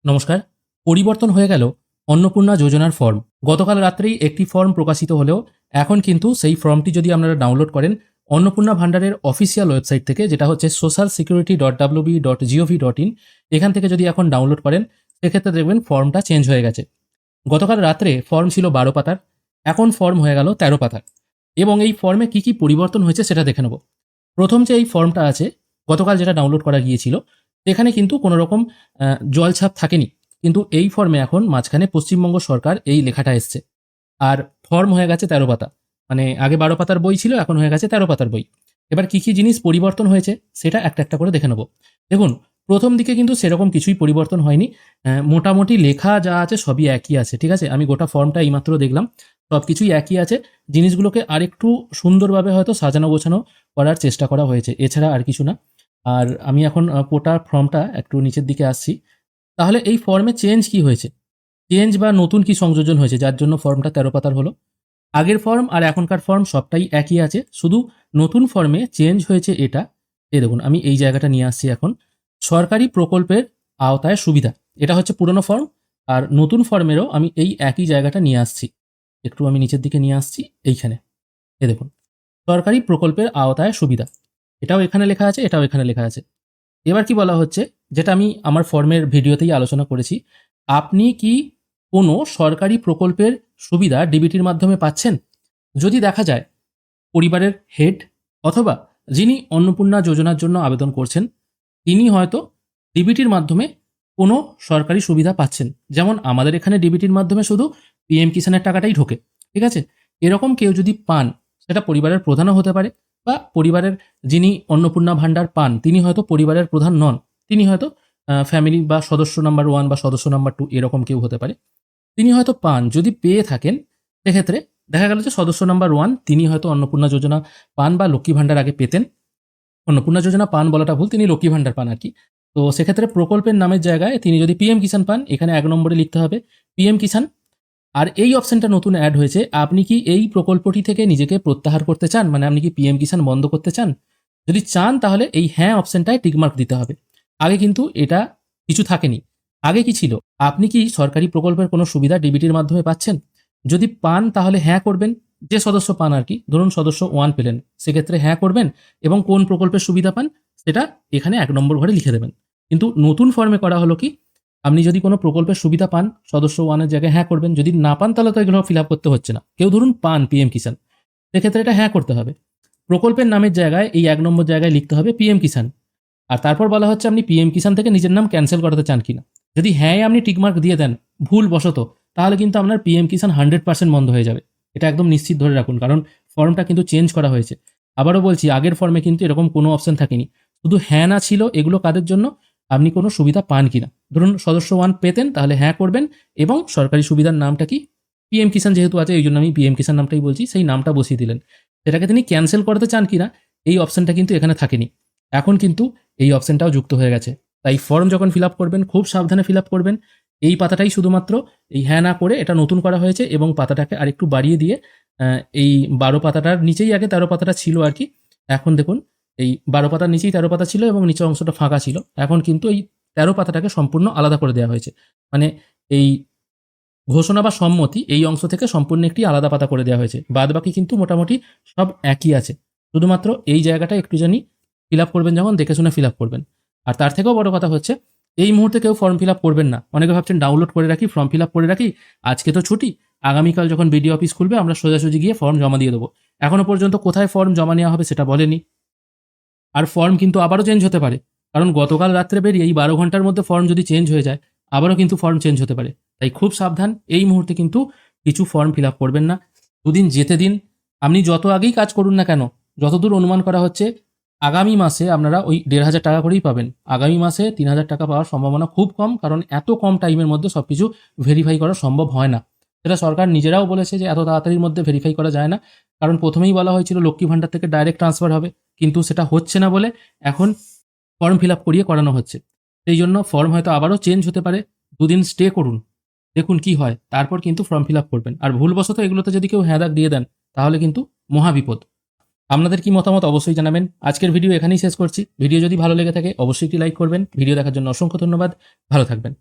নমস্কার। পরিবর্তন হয়ে গেল অন্নপূর্ণা যোজনার ফর্ম। গতকাল রাত্রেই একটি ফর্ম প্রকাশিত হলেও এখন কিন্তু সেই ফর্মটি যদি আপনারা ডাউনলোড করেন অন্নপূর্ণা ভান্ডারের অফিসিয়াল ওয়েবসাইট থেকে, যেটা হচ্ছে socialsecurity.wb.gov.in, এখান থেকে যদি এখন ডাউনলোড করেন সেক্ষেত্রে দেখবেন ফর্মটা চেঞ্জ হয়ে গেছে। গতকাল রাত্রে ফর্ম ছিল 12 পাতার, এখন ফর্ম হয়ে গেল 13 পাতার। এবং এই ফর্মে কি কি পরিবর্তন হয়েছে সেটা দেখে নেব। প্রথম যে এই ফর্মটা আছে, গতকাল যেটা ডাউনলোড করা গিয়েছিল, এখানে কিন্তু কোনো রকম জলছাপ থাকেনি। কিন্তু এই ফর্মে এখন মাঝখানে পশ্চিমবঙ্গ সরকার এই লেখাটা এসছে। আর ফর্ম হয়ে গেছে 13 পাতা। মানে আগে 12 পাতার বই ছিল, এখন হয়ে গেছে 13 পাতার বই। এবার কি কি জিনিস পরিবর্তন হয়েছে সেটা একটা একটা করে দেখে নেব। দেখুন, প্রথম দিকে কিন্তু সেরকম কিছুই পরিবর্তন হয়নি। মোটামুটি লেখা যা আছে সবই একই আছে, ঠিক আছে? আমি গোটা ফর্মটা এইমাত্র দেখলাম, সব কিছুই একই আছে। জিনিসগুলোকে আরেকটু সুন্দরভাবে হয়তো সাজানো গোছানো করার চেষ্টা করা হয়েছে, এছাড়া আর কিছু না। আর আমি এখন গোটা ফর্মটা একটু নিচের দিকে আসছি। তাহলে এই ফর্মে চেঞ্জ কি হয়েছে, চেঞ্জ বা নতুন কি সংযোজন হয়েছে যার জন্য ফর্মটা 13 পাতার হলো? আগের ফর্ম আর এখনকার ফর্ম সবটাই একই আছে, শুধু নতুন ফর্মে চেঞ্জ হয়েছে এটা। এই দেখুন, আমি এই জায়গাটা নিয়ে আসছি এখন। সরকারি প্রকল্পের আওতায় সুবিধা, এটা হচ্ছে পুরনো ফর্ম। আর নতুন ফর্মেরও আমি এই একই জায়গাটা নিয়ে আসছি, একটু আমি নিচের দিকে নিয়ে আসছি এইখানে। এই দেখুন, সরকারি প্রকল্পের আওতায় সুবিধা, এটাও এখানে লেখা আছে, এটাও এখানে লেখা আছে। এবার কি বলা হচ্ছে, যেটা আমি আমার ফর্মের ভিডিওতেই আলোচনা করেছি, আপনি কি কোনো সরকারি প্রকল্পের সুবিধা ডিবিটির মাধ্যমে পাচ্ছেন? যদি দেখা যায় পরিবারের হেড অথবা যিনি অন্নপূর্ণা যোজনার জন্য আবেদন করছেন তিনি হয়তো ডিবিটির মাধ্যমে কোনো সরকারি সুবিধা পাচ্ছেন, যেমন আমাদের এখানে ডিবিটির মাধ্যমে শুধু পিএম কিষাণের টাকাটাই ঢোকে, ঠিক আছে? এরকম কেউ যদি পান, সেটা পরিবারের প্রধানও হতে পারে, বা পরিবারের যিনি অন্নপূর্ণা ভাণ্ডার পান তিনি হয়তো পরিবারের প্রধান নন, তিনি হয়তো ফ্যামিলি বা সদস্য নাম্বার 1 বা সদস্য নাম্বার 2 এরকম কেউ হতে পারে। তিনি হয়তো পান, যদি পেয়ে থাকেন সেক্ষেত্রে দেখা গেল যে সদস্য নাম্বার 1 তিনি হয়তো অন্নপূর্ণা যোজনা পান বা লক্ষ্মী ভাণ্ডার আগে পেতেন। অন্নপূর্ণা যোজনা পান বলাটা ভুল, তিনি লক্ষ্মী ভাণ্ডার পান আর কি। তো সেক্ষেত্রে প্রকল্পের নামের জায়গায় তিনি যদি পিএম কিষাণ পান, এখানে 1 নম্বরে লিখতে হবে পিএম কিষাণ। আর এই অপশনটা নতুন অ্যাড হয়েছে, আপনি কি এই প্রকল্পটি থেকে নিজেকে প্রত্যাহার করতে চান, মানে আপনি কি পিএম কিষাণ বন্ধ করতে চান? যদি চান তাহলে এই হ্যাঁ অপশনটায় টিকমার্ক দিতে হবে। আগে কিন্তু এটা কিছু থাকেনি। আগে কি ছিল, আপনি কি সরকারি প্রকল্পের কোনো সুবিধা ডিবিটির মাধ্যমে পাচ্ছেন? যদি পান তাহলে হ্যাঁ করবেন, যে সদস্য পান আর কি। ধরুন সদস্য 1 পেলেন, সেক্ষেত্রে হ্যাঁ করবেন এবং কোন প্রকল্পের সুবিধা পান সেটা এখানে 1 নম্বর ঘরে লিখে দেবেন। কিন্তু নতুন ফর্মে করা হলো কি, আপনি যদি কোনো প্রকল্পের সুবিধা পান সদস্য 1 এর জায়গায় হ্যাঁ করবেন, যদি না পান তাহলে তো এগুলো ফিল আপ করতে হচ্ছে না। কেউ ধরুন পান পিএম কিষাণ, সেক্ষেত্রে এটা হ্যাঁ করতে হবে। প্রকল্পের নামের জায়গায় এই 1 নম্বর জায়গায় লিখতে হবে পিএম কিষাণ। আর তারপর বলা হচ্ছে আপনি পিএম কিষাণ থেকে নিজের নাম ক্যান্সেল করাতে চান কিনা। যদি হ্যাঁ আপনি টিকমার্ক দিয়ে দেন ভুল বশত, তাহলে কিন্তু আপনার পিএম কিষাণ 100% বন্ধ হয়ে যাবে। এটা একদম নিশ্চিত ধরে রাখুন, কারণ ফর্মটা কিন্তু চেঞ্জ করা হয়েছে। আবারও বলছি, আগের ফর্মে কিন্তু এরকম কোনো অপশন থাকেনি, শুধু হ্যাঁ না ছিল। এগুলো কাদের জন্য, আপনি কোনো সুবিধা পান কিনা। ধরুন সদস্য 1 পেতেন, তাহলে হ্যাঁ করবেন এবং সরকারি সুবিধার নামটা কি, পিএম কিষাণ যেহেতু আছে এই জন্য আমি পিএম কিষাণ নামটাই বলছি, সেই নামটা বসিয়ে দিলেন। সেটাকে তিনি ক্যান্সেল করতে চান কিনা, এই অপশনটা কিন্তু এখানে থাকেনি। এখন কিন্তু এই অপশনটাও যুক্ত হয়ে গেছে। তাই ফর্ম যখন ফিল আপ করবেন খুব সাবধানে ফিল আপ করবেন। এই পাতাটাই শুধুমাত্র এই হ্যাঁ না করে এটা নতুন করা হয়েছে এবং পাতাটাকে আরেকটু বাড়িয়ে দিয়ে এই 12 পাতাটার নিচেই আগে 13 পাতাটা ছিল আর কি। এখন দেখুন এই 12 পাতার নিচেই 13 পাতা ছিল এবং নিচের অংশটা ফাঁকা ছিল। এখন কিন্তু এই 13 পাতাটাকে সম্পূর্ণ আলাদা করে দেওয়া হয়েছে। মানে এই ঘোষণা বা সম্মতি এই অংশ থেকে সম্পূর্ণ একটি আলাদা পাতা করে দেওয়া হয়েছে। বাদবাকি কিন্তু মোটামুটি সব একই আছে। শুধুমাত্র এই জায়গাটা একটু জানি ফিল আপ করবেন, যখন দেখে শুনে ফিল আপ করবেন। আর তার থেকেও বড় কথা হচ্ছে, এই মুহূর্তে কেউ ফর্ম ফিল আপ করবেন না। অনেকে ভাবছেন ডাউনলোড করে রাখি, ফর্ম ফিল আপ করে রাখি, আজকে তো ছুটি, আগামীকাল যখন বিডিও অফিস খুলবে আমরা সোজাসুজি গিয়ে ফর্ম জমা দিয়ে দেবো। এখনো পর্যন্ত কোথায় ফর্ম জমা নেওয়া হবে সেটা বলেনি। আর ফর্ম কিন্তু আবারও চেঞ্জ হতে পারে, কারণ গতকাল রাত্রে বেরিয়ে এই 12 ঘন্টার মধ্যে ফর্ম যদি চেঞ্জ হয়ে যায় আবারও কিন্তু ফর্ম চেঞ্জ হতে পারে। তাই খুব সাবধান, এই মুহূর্তে কিন্তু কিছু ফর্ম ফিল আপ করবেন না। দুদিন যেতে দিন। আপনি যত আগেই কাজ করুন না কেন, যতদূর অনুমান করা হচ্ছে আগামী মাসে আপনারা ওই 1,500 টাকা করেই পাবেন। আগামী মাসে 3,000 টাকা পাওয়ার সম্ভাবনা খুব কম, কারণ এত কম টাইমের মধ্যে সব কিছু ভেরিফাই করা সম্ভব হয় না। সেটা সরকার নিজেরাও বলেছে যে এত তাড়াতাড়ির মধ্যে ভেরিফাই করা যায় না, কারণ প্রথমেই বলা হয়েছিল লক্ষ্মী ভাণ্ডার থেকে ডাইরেক্ট ট্রান্সফার হবে, কিন্তু সেটা হচ্ছে না বলে এখন ফর্ম ফিল আপ করিয়ে করানো হচ্ছে। সেই জন্য ফর্ম হয়তো আবারও চেঞ্জ হতে পারে। দুদিন স্টে করুন, দেখুন কি হয়, তারপর কিন্তু ফর্ম ফিল আপ করবেন। আর ভুলবশত এগুলোতে যদি কেউ হ্যাঁ দাগ দিয়ে দেন তাহলে কিন্তু মহাবিপদ। আপনাদের কি মতামত অবশ্যই জানাবেন। আজকের ভিডিও এখানেই শেষ করছি। ভিডিও যদি ভালো লেগে থাকে অবশ্যই একটি লাইক করবেন। ভিডিও দেখার জন্য অসংখ্য ধন্যবাদ। ভালো থাকবেন।